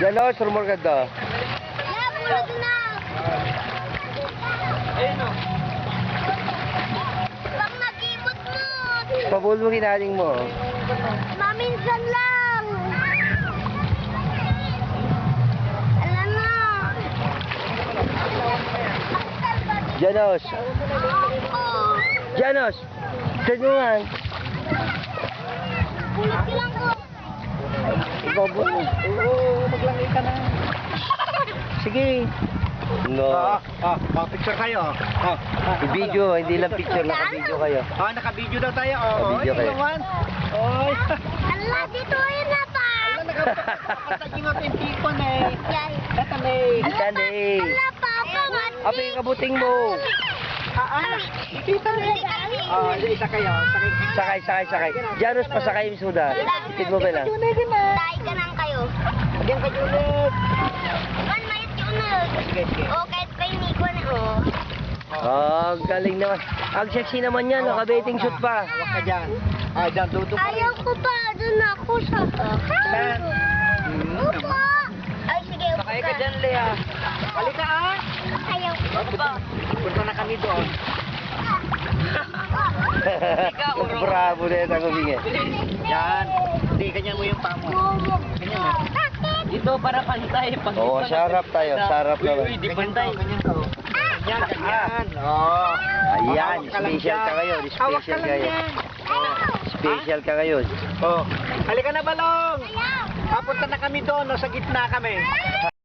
Yan o, surmor ka to. Bulog na. Ayun o. Pang nag-ibot mo. Pabulbugin natin mo. Maminsan lang. Alam na. Janos. Oo. Janos. Tanungan. Bulog lang ko. Ibabulog. Oo, maglangay ka na. Sige. No. Picture kayo. I-video, hindi lang picture, naka-video kayo. Naka-video daw tayo. Naka-video kayo. Oy. Ala, dito yun na pa. Nakapagpapasagin mo yung tipon eh. Yay. Eto may. Itan eh. Ala, papa. Apo yung kabuting mo. Kita na eh. Isa kayo. Sakay. Janos, pasakay yung suda. Itid mo ba lang? Tayo ka nang kayo. Diyan ka Juliet. Man, mayat yun na. Sige. O, kahit pa hindi ko na. O. Oh, galing naman. Ang sexy naman yan, naka-betting shoot pa. Hawak ka dyan. Dyan, duduk ka. Ayaw ko pa. Doon ako sa... Saan? Upo. Ay, sige, upo Sakay ka dyan, Lea. Halika Ayaw ko. Punta na kami doon. Bravo na yan ang humingi. Yan. Hindi, ganyan mo yung pamo. Ganyan mo. Dito para pantay. Pag Oo, sarap tayo, sarap naman. Di pantay. Ganyan ka. Ganyan. Oo. Ayan, Hawak ka lang special ka dyan. ngayon, Hawak special ka ka lang ngayon. dyan. Special ka ngayon. Oh. Halika na, Balong. Papunta na kami doon, no, sa gitna kami.